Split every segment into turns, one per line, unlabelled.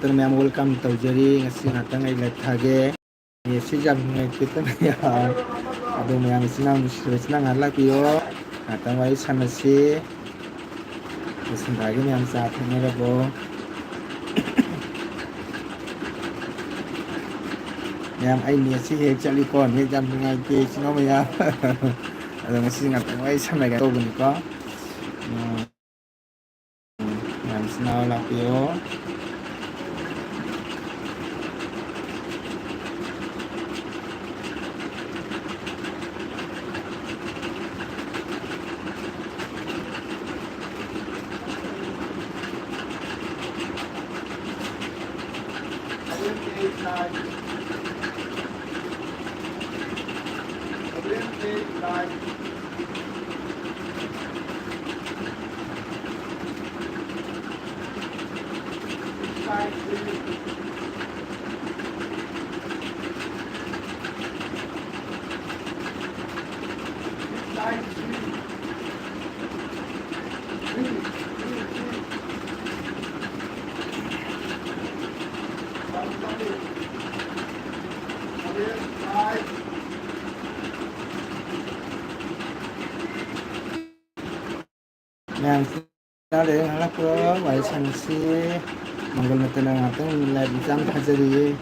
ꯃꯌꯥꯝ ꯋꯦꯜꯀꯝ ꯇꯧꯖꯔꯤ ꯉꯁꯤ ꯉꯥꯛꯇꯪ ꯑꯩ ꯂꯥꯏꯚ ꯊꯥꯒꯦ ꯅꯦꯠꯁꯤ ꯌꯥꯝ ꯅꯨꯡꯉꯥꯏꯇꯦ ꯃꯌꯥꯝ ꯑꯗꯣ ꯃꯌꯥꯝ ꯏꯆꯤꯟ ꯏꯅꯥꯎ ꯅꯨꯡꯁꯤꯕꯁꯤꯅ ꯉꯥꯏꯍꯥꯛ ꯂꯥꯛꯄꯤꯌꯣ ꯉꯥꯛꯇꯪ ꯋꯥꯔꯤ ꯁꯥꯟꯅꯁꯤ ꯁꯤꯟꯊꯥꯒꯤ ꯃꯌꯥꯝ ꯆꯥ ꯊꯛꯅꯔꯕꯣ ꯃꯌꯥꯝ ꯑꯩ ꯅꯦꯠꯁꯤ ꯍꯦꯛ ꯆꯠꯂꯤꯀꯣ ꯅꯦꯠ ꯌꯥꯝ ꯅꯨꯡꯉꯥꯏꯇꯦ ꯏꯆꯤꯟ ꯏꯅꯥꯎ ꯃꯌꯥꯝ ꯑꯗꯣ ꯉꯁꯤ ꯉꯥꯛꯇꯪ ꯋꯥꯔꯤ ꯁꯥꯟꯅꯒꯦ ꯇꯧꯕꯅꯤꯀꯣ ꯃꯌꯥꯝ ꯏꯆꯤꯟ ꯏꯅꯥꯎ ꯂꯥꯛꯄꯤꯌꯣ mày ra để lắc đó vậy sang xí mà gần là tên là tên là bị giam thay gì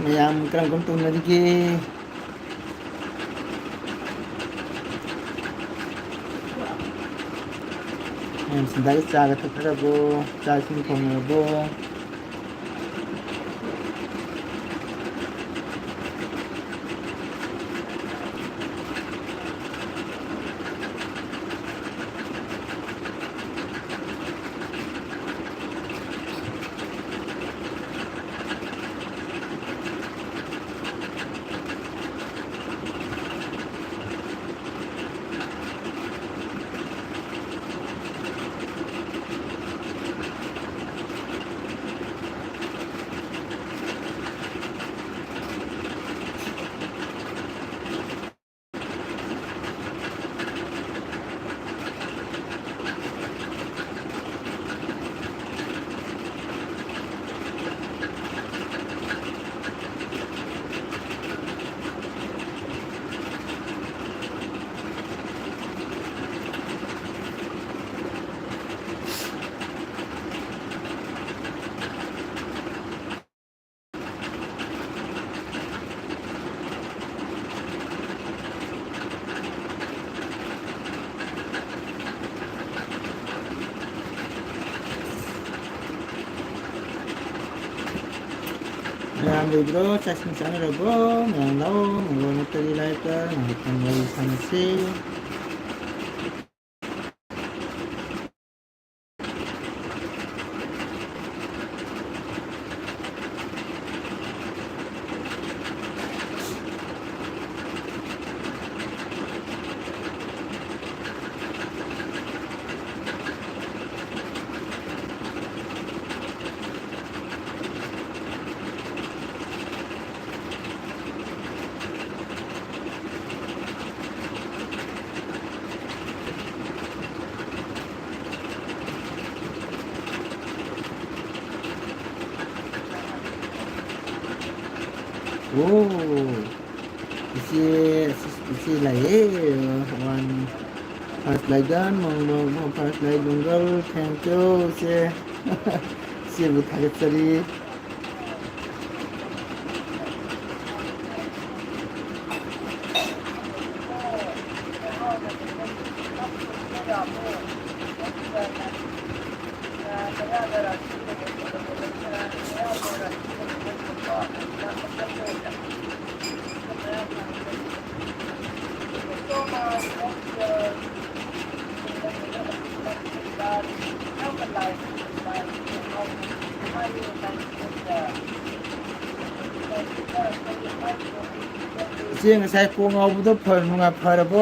mày keren kuntung lagi sendiri cara terkena bo cara sini kau bo Yang bro, cacing sana bro, yang tahu, mau tadi like kan, mau kembali sana sih. Oh, isi one pass like that, mau pass like jungle, thank you, isi butagesari. ꯏꯆꯦ ꯉꯁꯥꯏ ꯀꯣꯛ ꯉꯥꯎꯕꯗꯣ ꯐꯔꯕꯣ?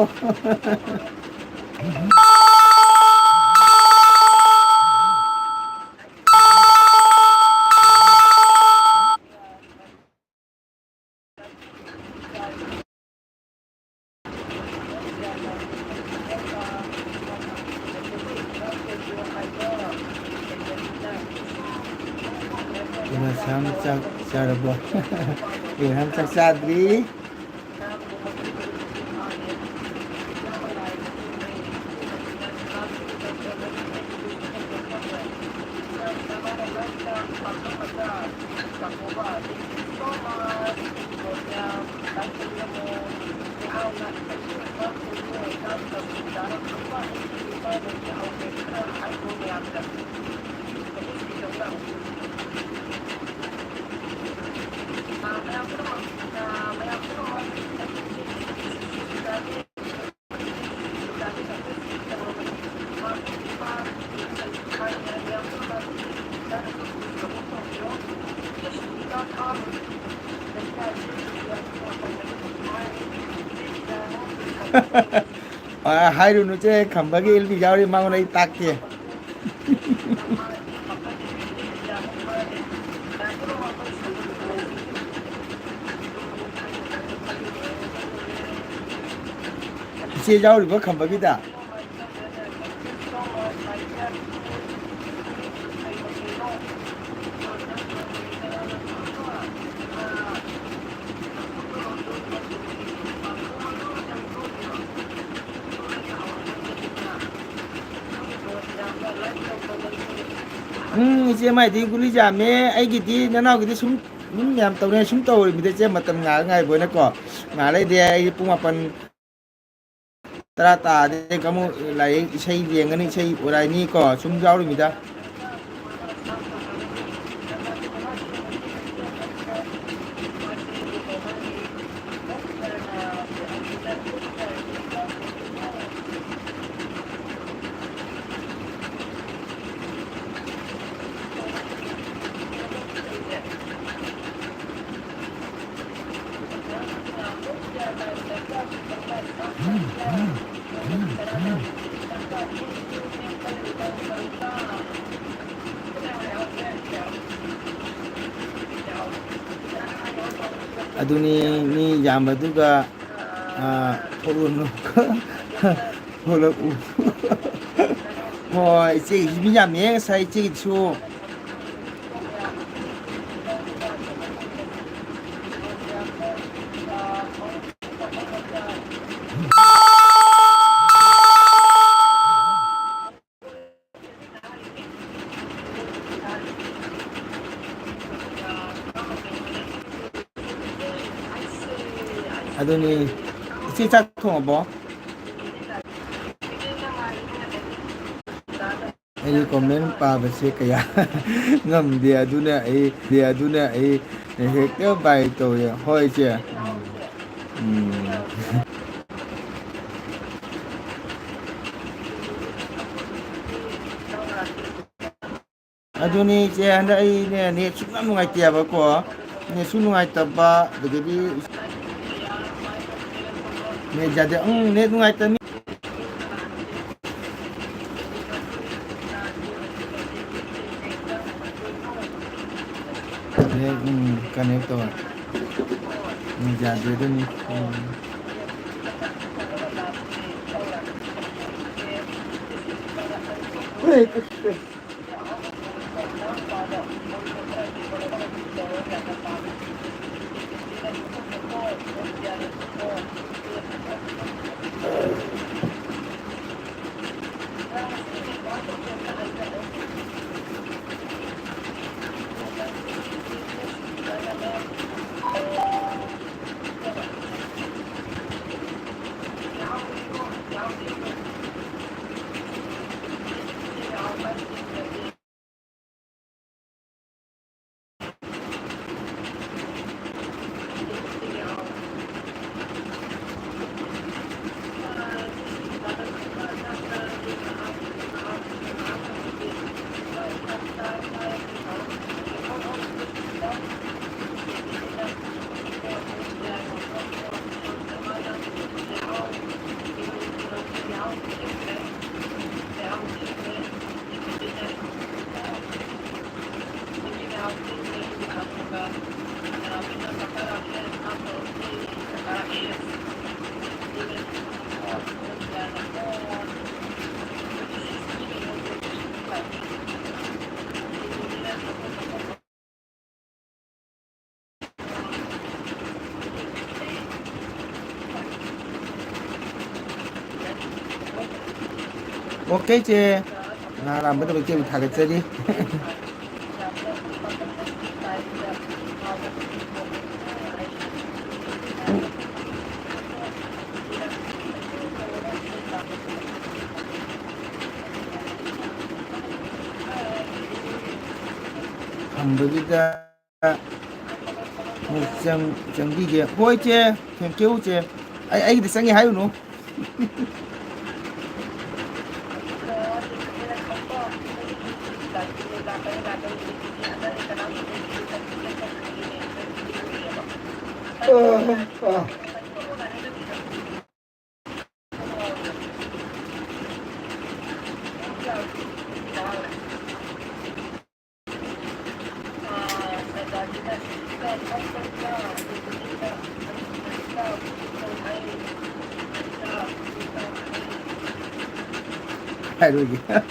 Sam Charabo. Ilham Sadri. Hairunu che khambagi ilbi jauri mangon ai takye. Che jauri ba khambagi da. Che mai di guli jame ai gidi nanau gidi sum yam tawne sum taw mi de che matam nga ngai boina ko nga lai de ai pung apan tara ta de kamu lai isai de ngani isai orai ni ko sum jauri mi da. Aduni ni jamba duga polo polo ho iche mi jame sai iche chu aduni iche chak thong bo ai comment pa ba se kaya ngam de aduna ai hekta bai to ya hoi che aduni che anda ai ne sum ngai tia ba ko ne sum ngai ta ba de di ne jade ne ngai ta connect to ni jade do ni 오케이 제 나랑 뭐도 몇 개를 타겠지? hamburger một chẳng đi kìa hôi chê thèm kêu chê ấy thì sáng ngày hai nữa hai đôi kìa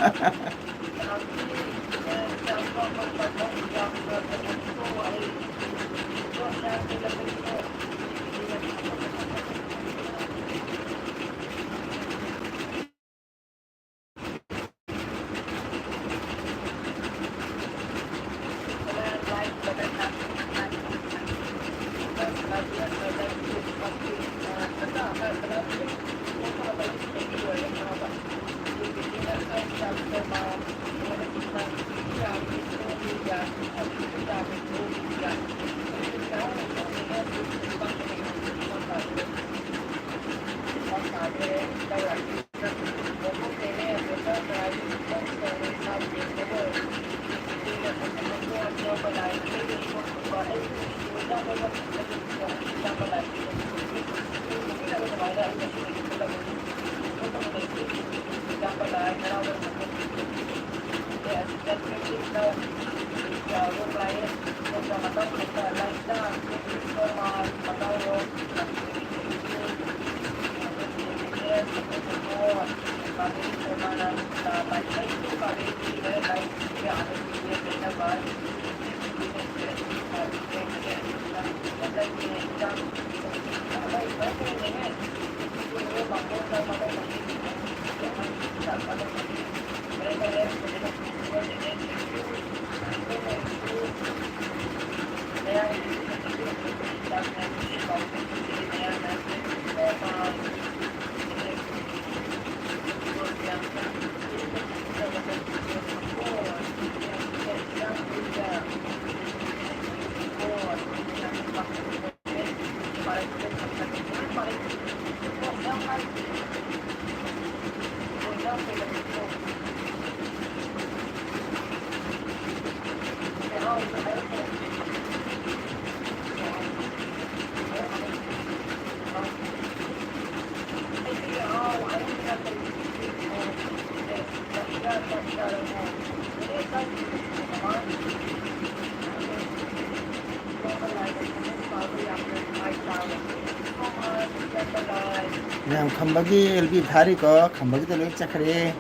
그냥 칸바기 LB 다리고 칸바기도 이렇게 짝하리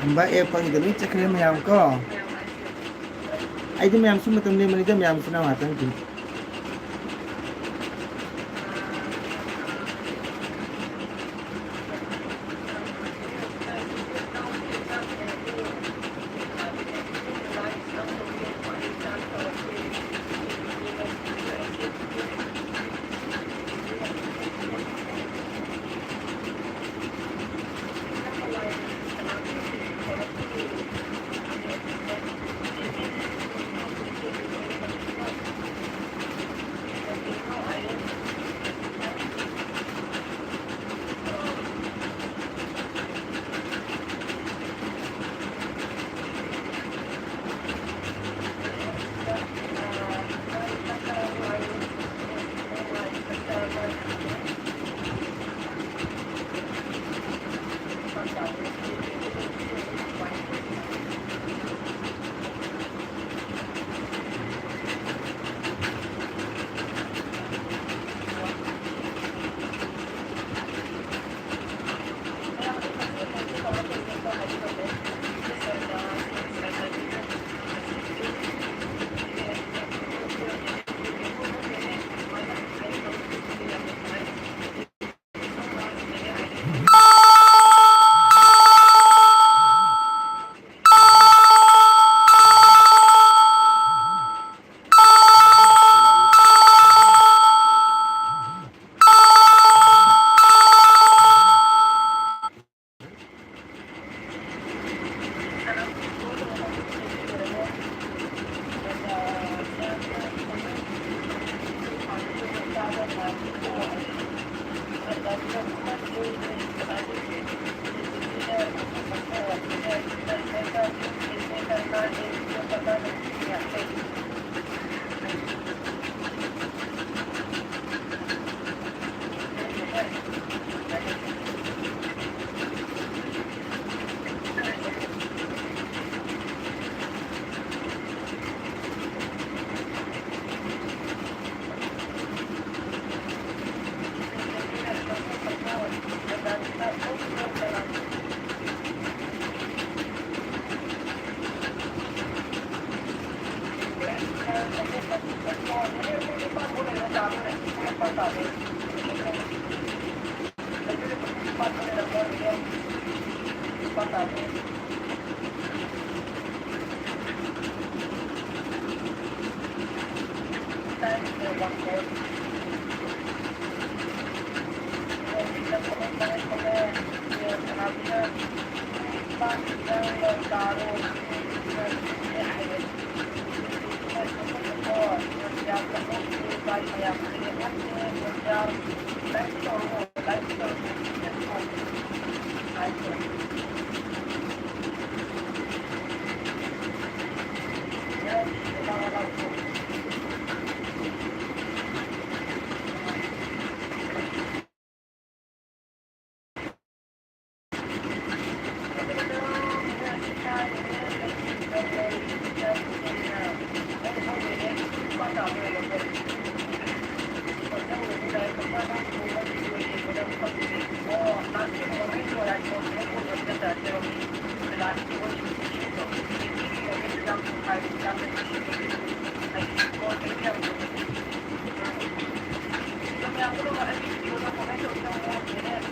ꯍꯝꯕ ꯑꯦ ꯄꯪꯒꯤꯗ ꯂꯣꯏ ꯆꯠꯈ꯭ꯔꯦ ꯃꯌꯥꯝ ꯀꯣ ꯑꯩꯗꯤ ꯃꯌꯥꯝ ꯁꯨꯝ ꯃꯇꯝ ꯂꯦꯟꯕꯅꯤꯗ ꯃꯌꯥꯝꯁꯤꯅ ꯉꯥꯛꯇꯪ ꯄꯤ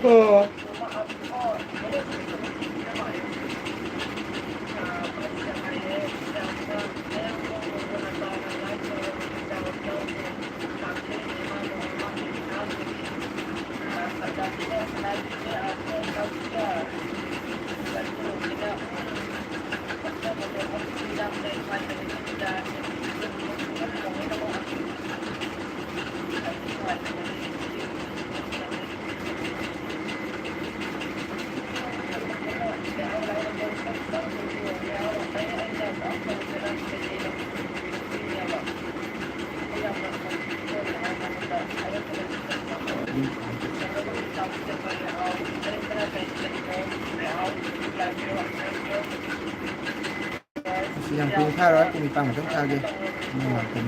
Oh. Yang punya tharo cũng tăng trong thang đi nhưng mà cũng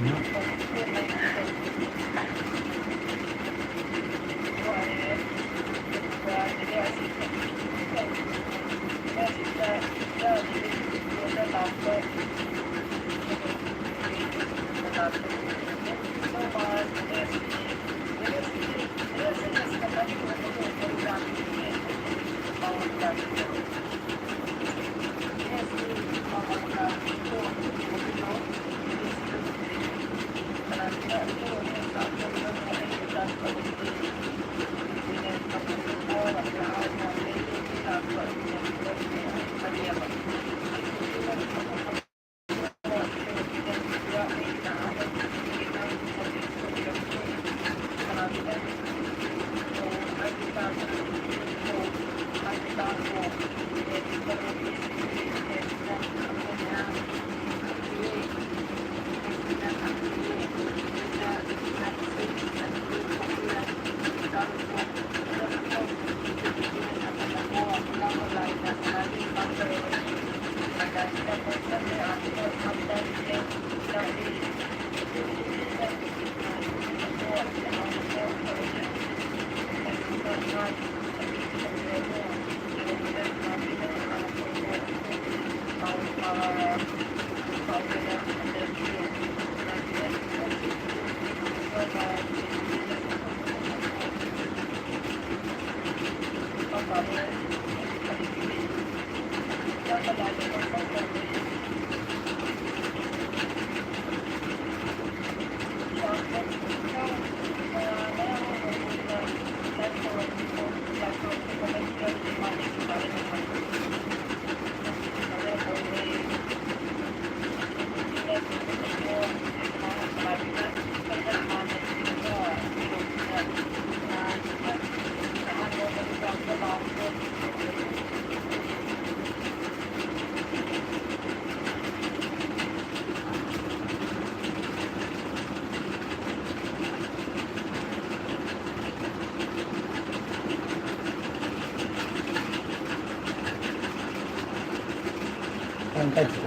ăn tay chỉ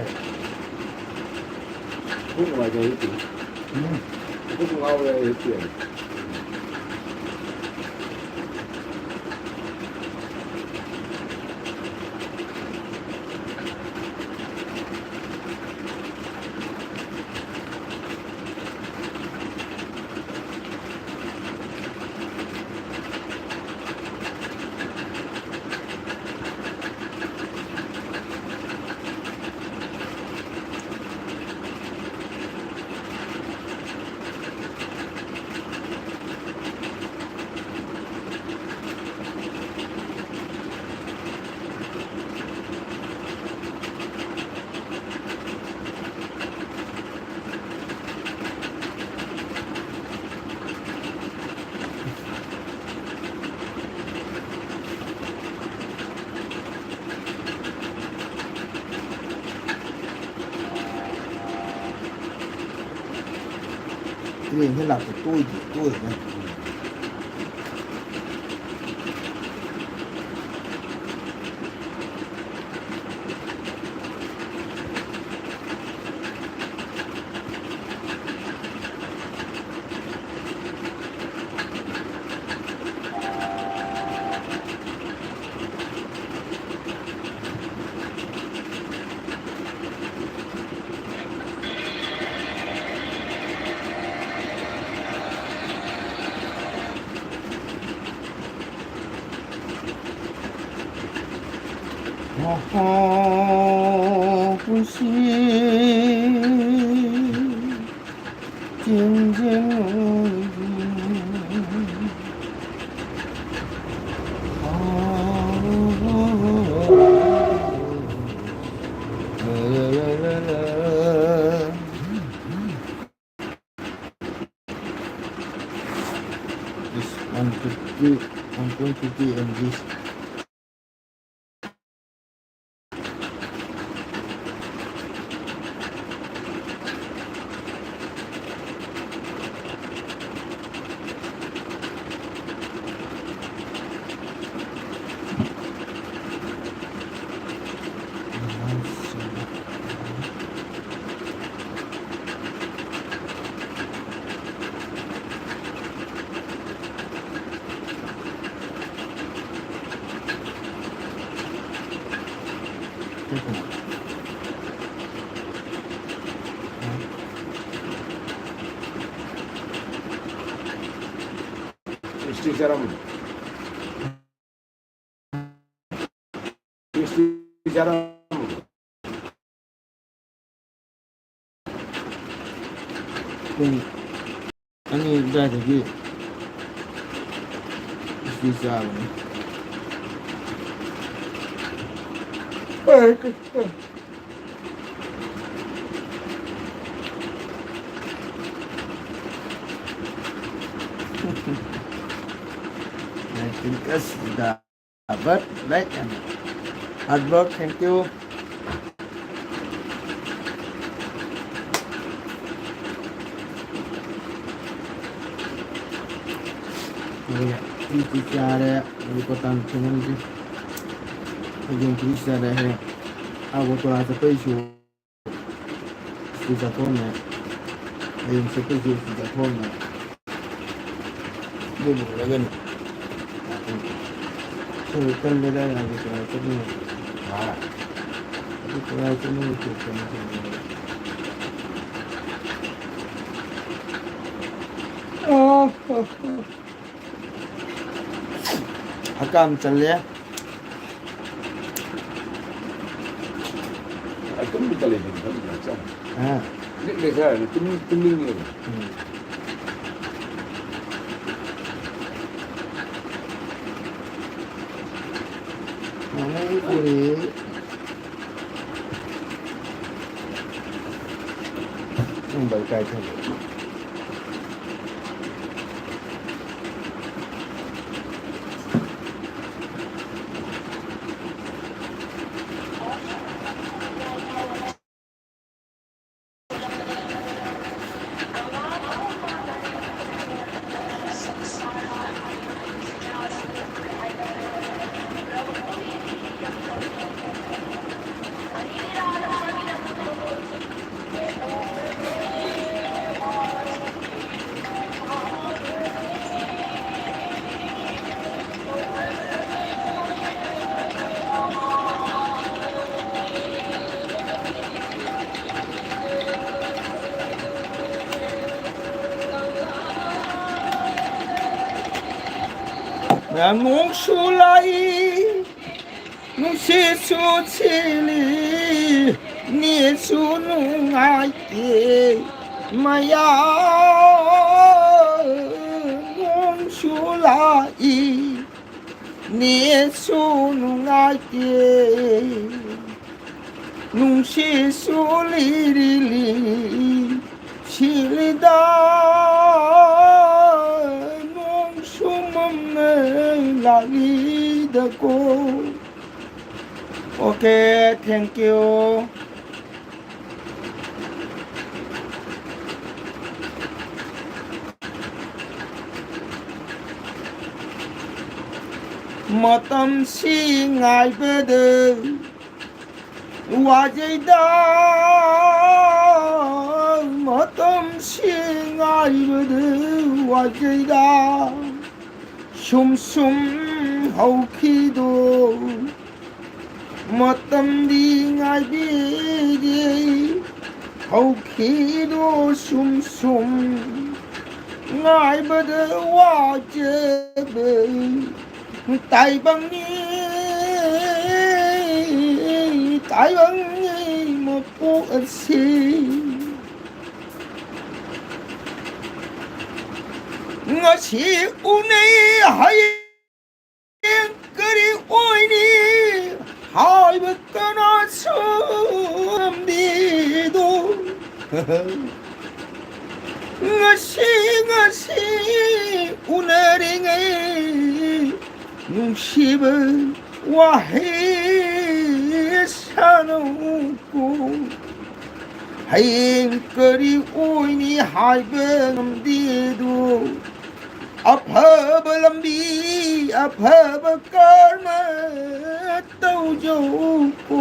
Hút ngoài trời thì hút ngao về chuyển.
Cái thế là của tôi thì tôi ở đây.不是渐渐无This 150, 1.50 and this
Cristi Jaram. Cristi Jaram.
Kung ano yung dati bisa mo. I think that's the but right and hard work. Thank you. Kristi ada liputan channel ni. Yang Kristi ada है aku tu rasa पैसे Kristi phone है yang seperti Kristi phone है ये बोल रहा है तो कल ले जाए आगे तो ऐसा नहीं
हाँ
अभी तो ऐसा नहीं करना चाहिए काम चल रहा है
तुम भी चले जाओ अच्छा
हाँ
देखा है तुम नहीं हो
हमें पूरे बल्कि चल Nung sulai nung sisu cili ni sunung ai maya nung sulai ni sunung ai nung sisu li cili da la vida ko. Okay, thank you. Matam si ngai bede wajida matam si ngai bede wajida sum haukido matamdi ngai bidi haukido sum ngai bede wajebe tai bang ni mo po asi ngasi unai hai kari oini hai betana sum dido ngasi unaringai nungsiba wahai sanuku hai kari oini hai benam dido अफब लंबी अफब कर्म तौजो को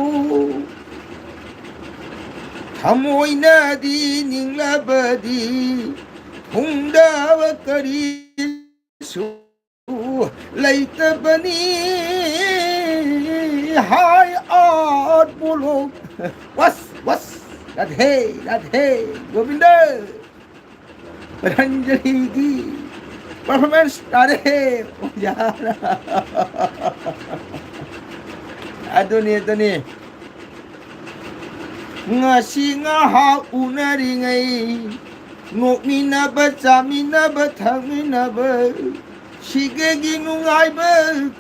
थमोई नदी निंगलबदी हुंदव करी सु लैतबनी हाय आठ बोलो वस राधे गोविंद रंजनी की performance tare yara aduni ngasi nga ha unari ngai ngokmina ba chamina ba thangina ba shigegi nungai ba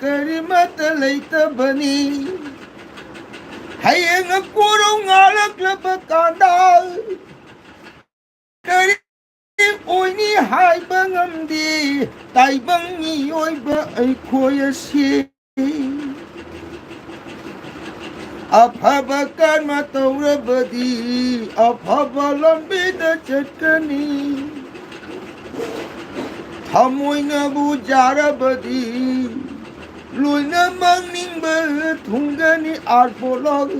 karimat leita bani hayeng kurung alak laba kanda kari oini hai bangam di tai bangi oi ba ai khoya si afaba karma taurabadi afaba lambida chatkani thamoina bu jarabadi luina mangning ba thungani arpolog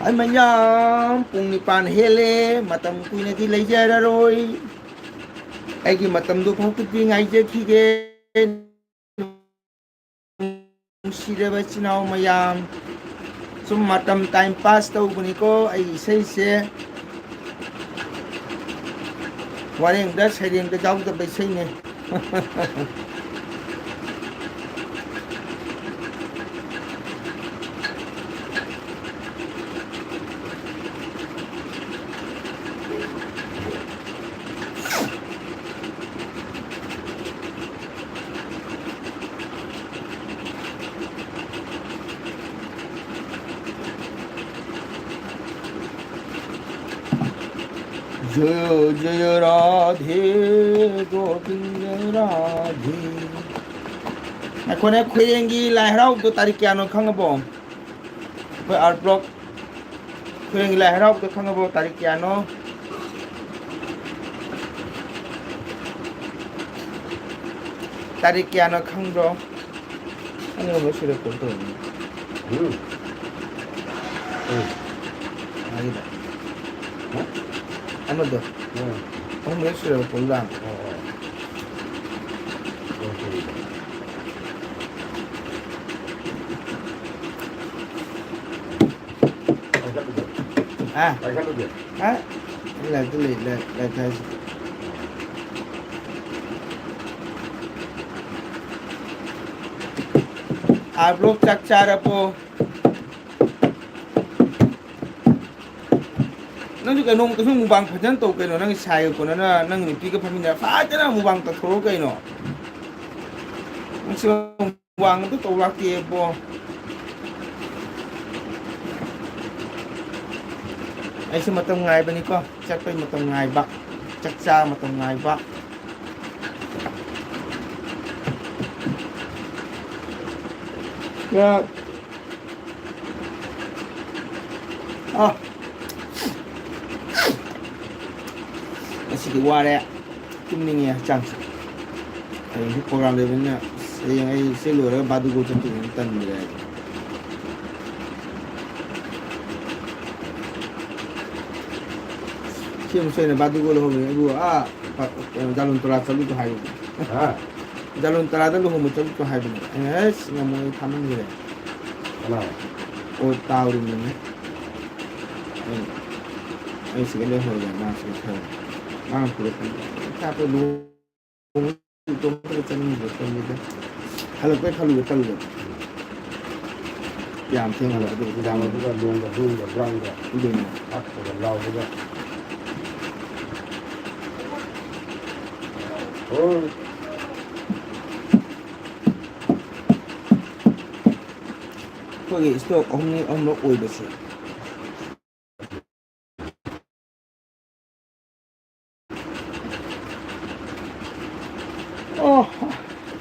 ai mayam pung nipan hele matam kuina di leijararoi ai gi matam du phokti ngai je khige siraba chinau mayam sum matam time pass tau buni ko ai sei se wareng da sereng da jau da bai sei ne जय जय राधे गोविंद राधे कोने खुयेंगी लाहराव तो तारीख क्या no खंगबो कोई art block खुयेंगी लाहराव तो खंगबो तारीख क्या नो तारीख क्या नो खंगबो अने वो सिरे को तो आगे ano do? Oh, may sila ko lang. Ah, ah, là cái blog chắc chara po. nang juga nong tu mubang pajan tau kaino nang sai ko na nang ni pi ka pamina fa jana mubang ta thoro kaino nang si mubang tu tau lak ke bo ai si matam ngai ba ni ko chak pai matam ngai bak chak cha matam ngai bak ya ah thì qua đây chúng mình nghe chẳng cái program này bên này sẽ lừa nó ba đứa cô trong trường tân như này khi mà xem là ba đứa cô là hôm nay vừa jalon tola chalu to hai jalon tola đó lúc hôm chalu to hai bên này nghe mọi tham như này ô tao đi mình ấy sẽ cái lễ hội là mà sẽ thờ 그렇군요. 앞에 좀 그랬잖아요. 그랬습니다. 할로 꽤 할로 왜 따르죠? 야, 아무튼 할로 그 다음에 누가 농가 그런가 이게 앞으로 나오고 거기 또 엄로 오이버스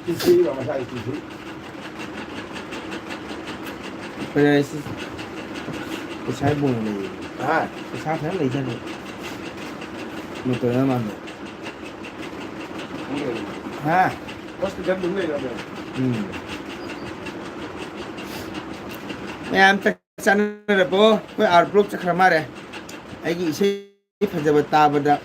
Sisi là sai sisi.
Bây giờ cái trái bùn này cái trái thế này chân này một tuần nó ăn được ha
Bác cứ đứng đây là được.
mấy em chắc chắn là bố cái art block chắc là mà đấy anh nghĩ sẽ phải giờ ta bật đó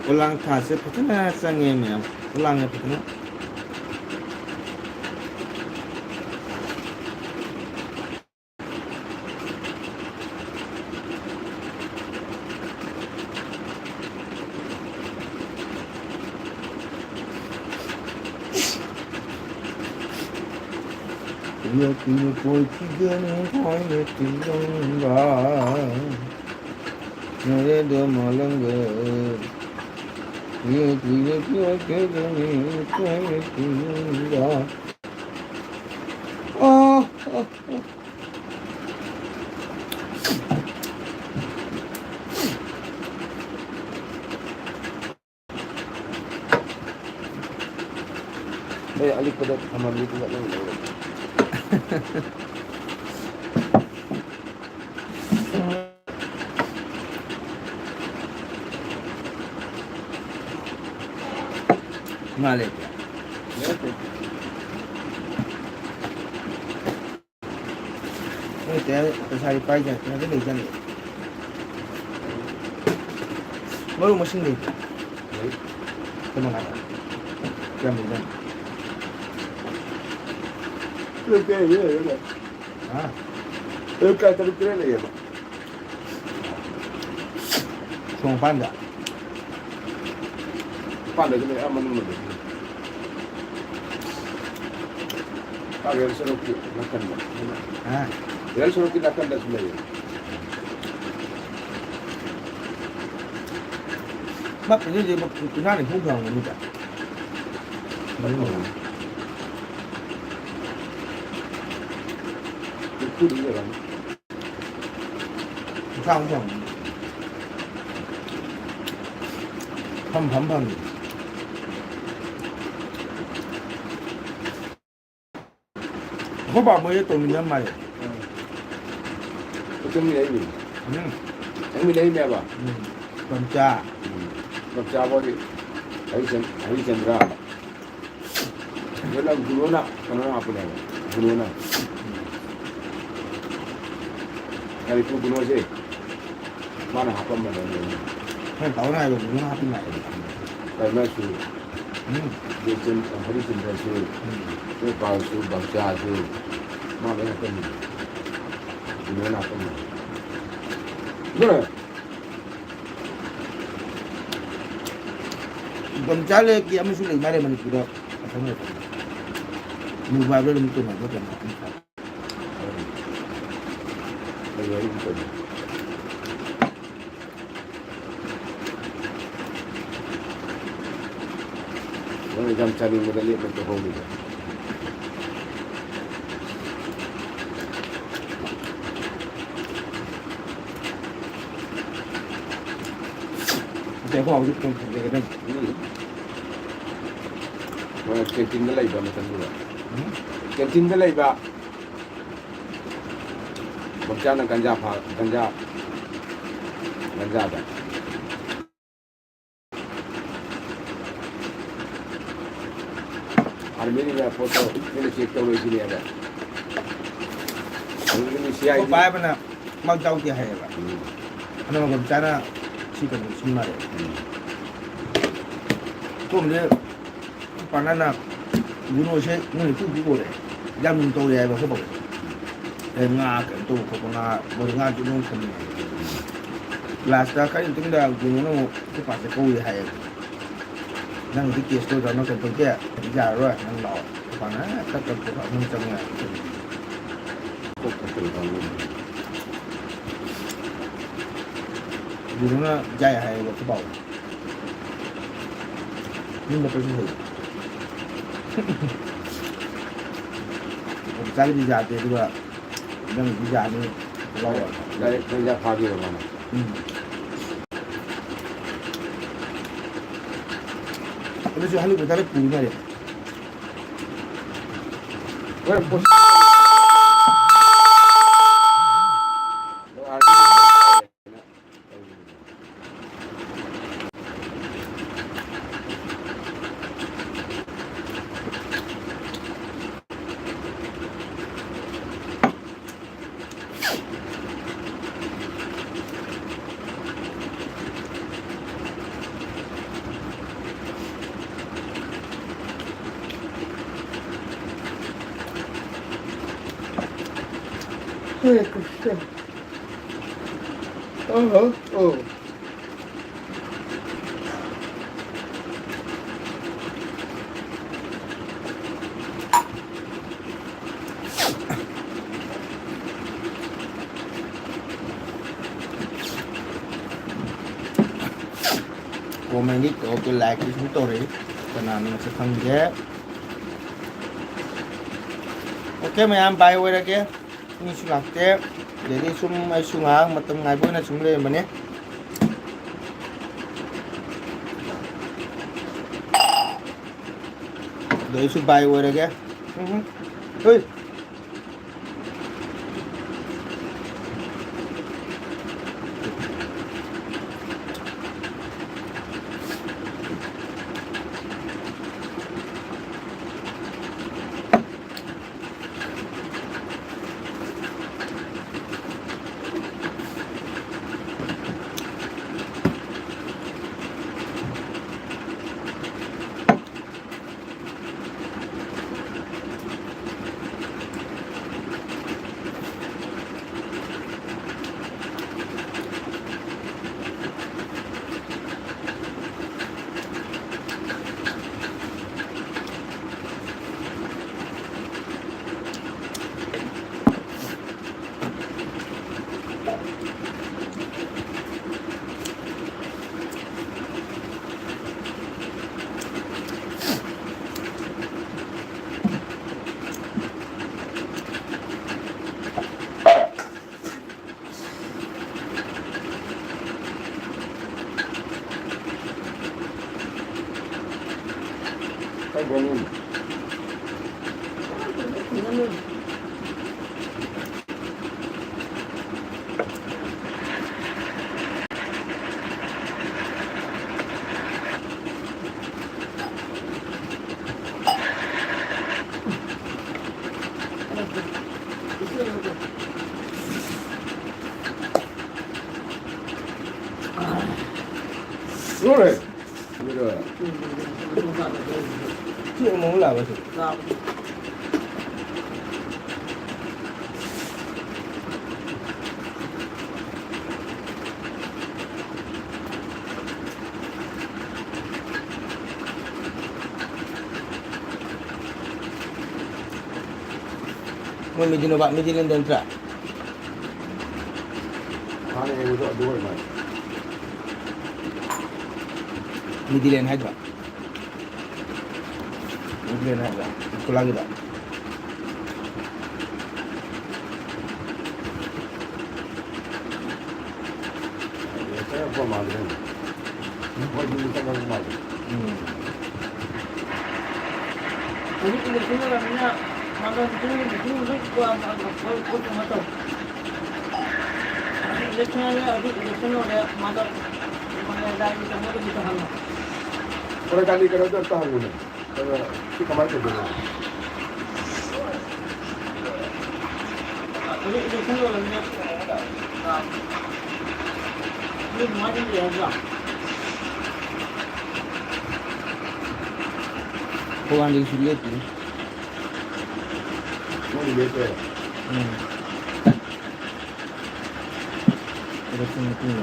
올랑 타세 붙으나 쌍이면 올랑에 붙으나 여기 보이기는 거의 뛰어가 너래도 모른 거 여기 보이기는 거의 뛰어가
alik pada kamar itu nggak tahu.
Ngalit. Ini teh pesari pajak, nanti nih jangan. Baru mesin nih. Teman apa? Jam ini.
Oke, ya.
Ah,
Oke, tapi keren ya.
Song panda.
Pada ini aman mana. Kalau suruh kita makan.
Ah,
Kalau suruh kita makan dah sebenarnya.
mak ini dia mak kuna ni pun kau ni tak.
Mana? Itu dia kan.
Kau. 팜. 호박 뭐에 또 있는 말이야.
Itu ni ini.
응.
Yang ni ini apa?
진짜.
Baca apa ni? Hari Chandra. Dalam Guruna, kenapa apa ni? Guruna. Kali itu Guruna sih. Mana apa mana ni?
한 나오나 이거 무슨 합이 나야 돼.
Karena tu,
응.
dia hari Chandra tu, tu palsu baca tu, mana yang apa ni? Guruna apa ni? Guruna.
검찰에 끼하면 술이 말에만 있기도 하잖아요. 무바를 또 나거든.
Lagi itu. Orang jam cari modal itu tu hobi.
내가 어디 좀 되거든.
Mana canteen dah lagi macam tu lah.
응?
Canteen dah lagi. Macam mana ganja ada. Hari ni saya foto, ini cek tahu di sini ada. Ini siapa?
그 바이브나 막 자우게 해봐. 하나만 검잖아. 지금 10만에. 또 이제 바나나 문어세 문이 쭉 비고래. 양문 도에 해봐 해봐. nga 또 그거나 뭐가 좀 큰. 라스타 카인 등다 문어는 그 파세 거기 해. nang cái kia tôi nó cần kia giờ rồi nang lọ còn á tất cả các bạn trong ngày vì nó dài hay một cái bầu nhưng mà tôi không hiểu cái đi ra thì tôi đang đi ra đi lâu rồi
Dari ganja pagi mana?
Terus hal itu betul punya ya.
Well,
Komen dit ook de lijkjes van Tori. Daarna mensen van je. Oké, maar aan bij weer ke. Ni sulakte. Jadi sum ai sungang matam ngai boy na sumle mane. Doi su bai weer ke. Oi.
Ganun. Rồi. Rồi.
Chưa muốn làm gì. Mau mijin obat mijin dan tra.
Hani udah dua mas.
Mijin aja. Mijin aja. Itu lagi tak?
Saya apa malu? Mau dulu sama malu.
Jadi ini semua namanya makan itu gua makan mata. Ini अभी election हो गया मगर मैंने दाई का मोदी जी का हल
पर गाली करो तो आता हूँ ना तो कमाई कर देना
अभी इलेक्शन हो गया ये माजी ले आया
Bukan di sini tu.
वो लेते हैं
Terus ini ni.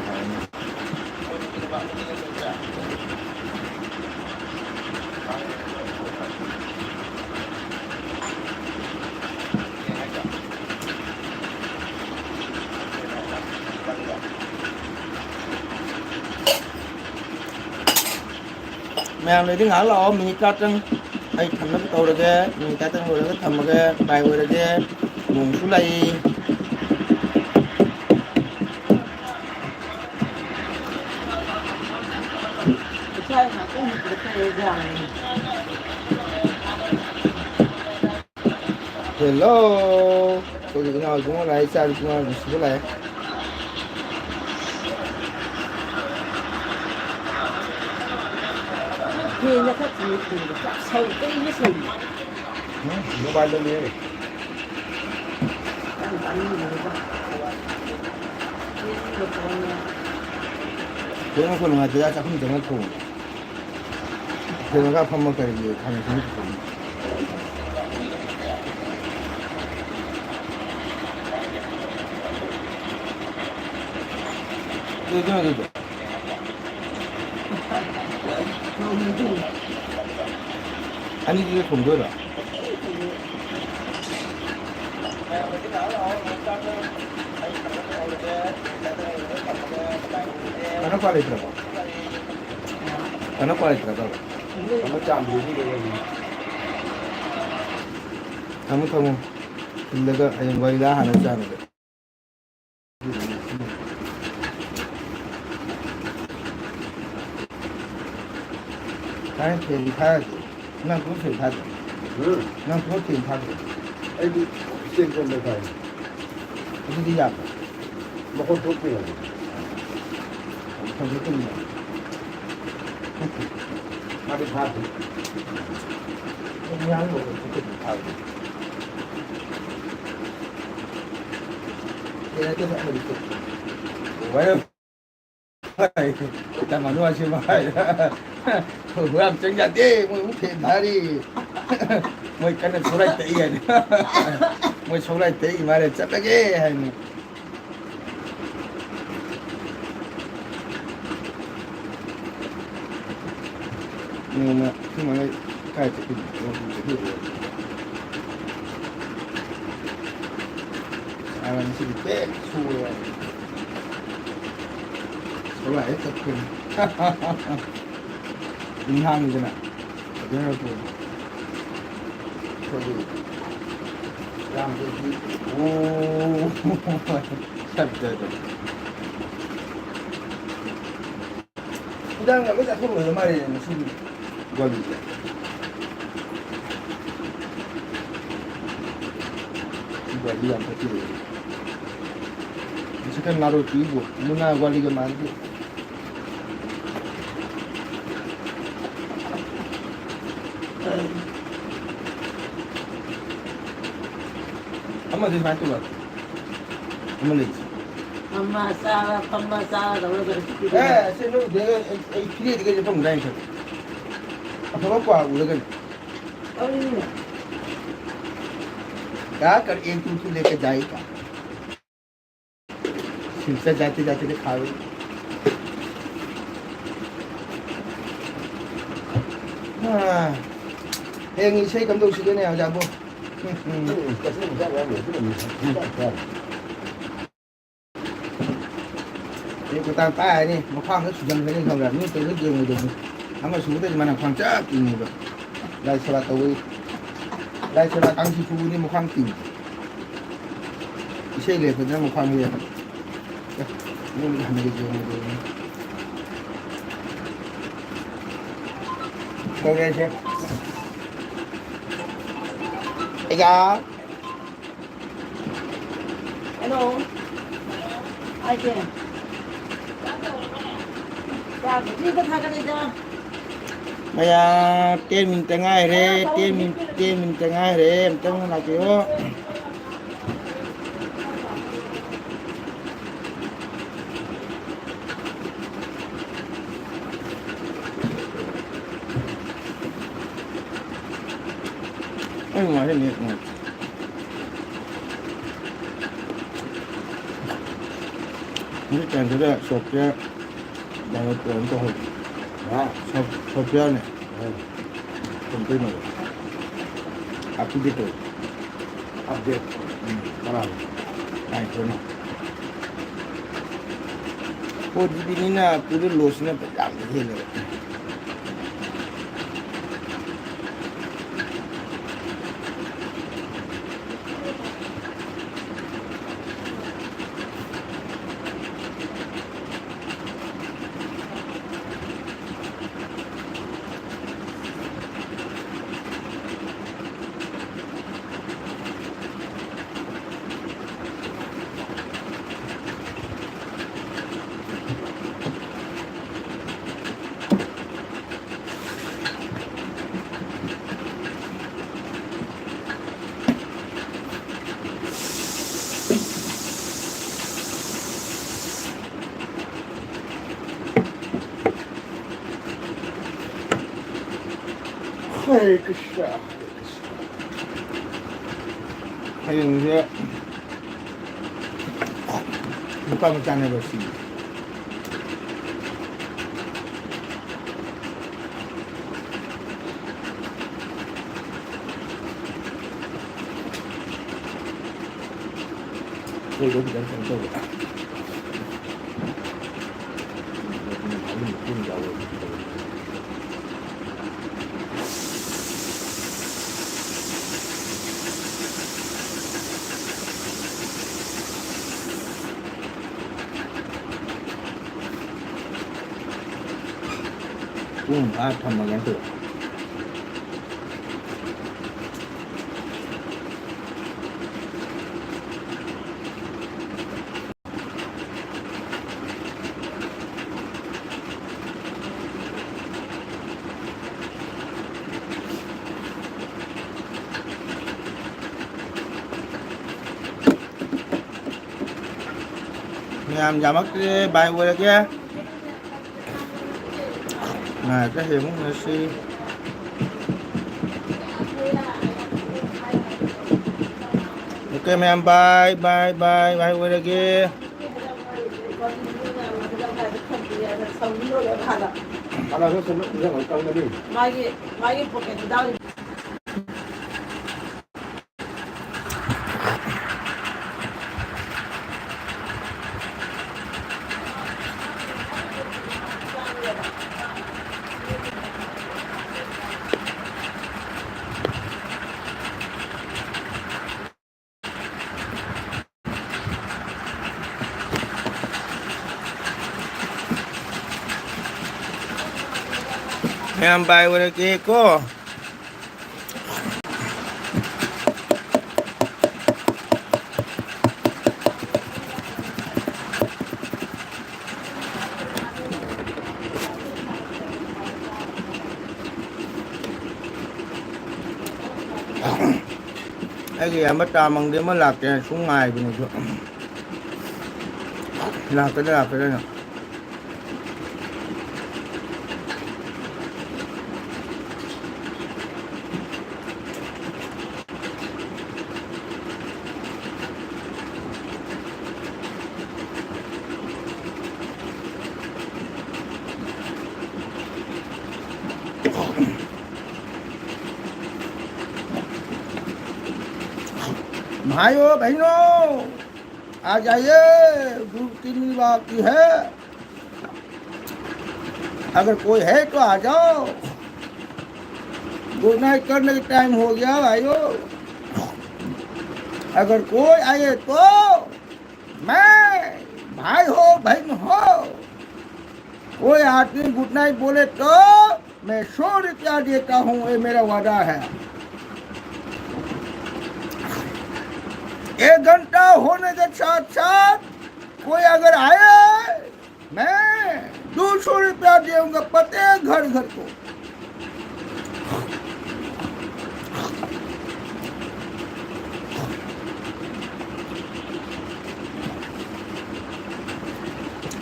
Mèo này tiếng ngã lo mình cắt trăng ai thầm nó tàu được cái mình cắt trăng rồi nó thầm cái bài rồi được cái mùng xuống đây
saya nak pun betul jangan
hello tôi thì nào chúng lại sao chúng nó xuống lại
thì nó có gì thì chắc sâu cái gì
nó bay lên đi
chúng nó còn là chỉ ra chắc không chẳng có chúng nó không có cái gì không có gì 요즘에 그죠? 아니 이게 공도라. Ano quality trabaho? Ano quality trabaho?
Ano chạm gì đi rồi.
Kamu ilaga ayang wala hanan sa ano. Kaya pinta nang ko pinta nang ko pinta
Anh đi xem con đây thầy.
ano di yak
Mà con thuốc tiền.
không có tin
Mà đi phát.
không nhang rồi không pinta Kaya ito sa dito. Well, kita manual si Mahal. Huwag siyang yati, mo pinari. Mo kana surat iyan. Mo surat iyan mare chapage hay mo. Mga kahit alam si Dipek, suya. Wala, ito po. Inhang dyan na. Ito na po. Sorry. Ram po di. Oh. Sabi dito. Udang nga, basta ko naman rin ang sulit. Gwali dyan. Gwali ang pati rin. Misalkan naruh ibu, muna wali ke mandi. Amma di bantu ba? Amma lagi.
Pemasalah kalau bersikap.
Sino dia pilih dia je pun lain kan. Apa udah kan?
Oh ini.
क्या कर एक दूसरे लेके जाएगा शिवसे जाते जाते के खावे Em nghĩ xây cấm đồ sự cái nào ra vô
Cái xe một cái là để cái mình không
Để của ta tay đi mà khoang cái sử dụng cái này không là những cái gì người dùng hắn mà xuống đây mà làm khoang chắc thì nhiều vậy đây sẽ là tôi đây sẽ là tăng chi phí đi một khoang tỉnh xây lên phải ra một khoang liền nhưng mà này dùng rồi coi nghe xem Ê gà
Hello. Ai kia? Ya, đi cái thằng này cho.
bây giờ tiền mình tăng ai đấy tiền mình tăng ai đấy em tăng là kiểu ôi mà thế này cái chàng thế đó sụp ra đang ở trường tôi
Đó.
sụp ra này không tin rồi aku gitu
Update. Malam.
ai thôi nè cô đi đi nè cứ đi lột nè phải làm cái gì nữa Hare Krishna. Ayun siya. Buka mo channel ba siya? 이거 그냥 정적이야.ทำมาอย่างตัว Nhằm giảm mất cái bài quay kia này cái hiệu muốn là si ok mấy em bye bye bye bye quay kia
Kalau saya senang jangan kau lagi.
Lagi pakai daun.
mấy em bye quay kia cô cái gì em bắt ra bằng đêm mới lạc cái xuống ngoài bên này lạc cái đây nè भाइयों बहनों आ जाइए routine बाकी है अगर कोई है तो आ जाओ गुड नाइट करने का टाइम हो गया भाइयों अगर कोई आए तो मैं भाई हो बहन हो कोई आदमी गुड नाइट बोले तो मैं 100 रुपया देता हूँ ये मेरा वादा है 1 घंटा होने के साथ साथ कोई अगर आए मैं 200 रुपया दूंगा प्रत्येक घर घर को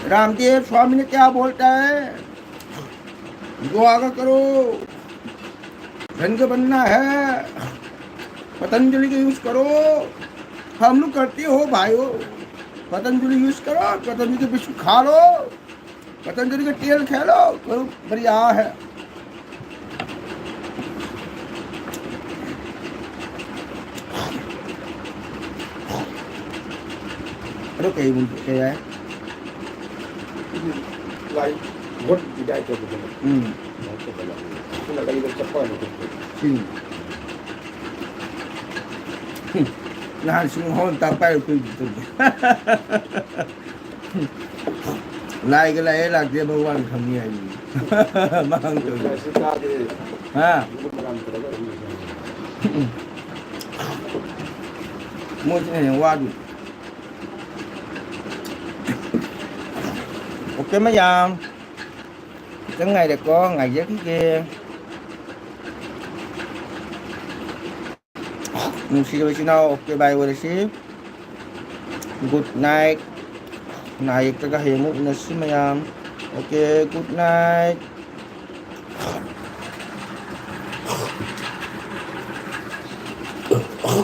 रामदेव स्वामी ने क्या बोलता है जो आगे करो धन बनना है पतंजलि का यूज करो हम लोग करते हो भाइयों पतंजलि यूज करो पतंजलि के बिस्कुट खा लो पतंजलि के तेल खा लो तो बढ़िया है अरे कहीं बोलते क्या है
Lain, buat tidak itu betul. Aku nak kali bercepat itu.
Nah, semua tapai itu. Lai cái này là dia bawa kami ini. Mahang tu.
Sudah ada.
Ha. Mungkin yang wadu. Ok mấy em cái ngày này có ngày với cái kia see now ok bye with the good night night kagahimok na si mayam ok good night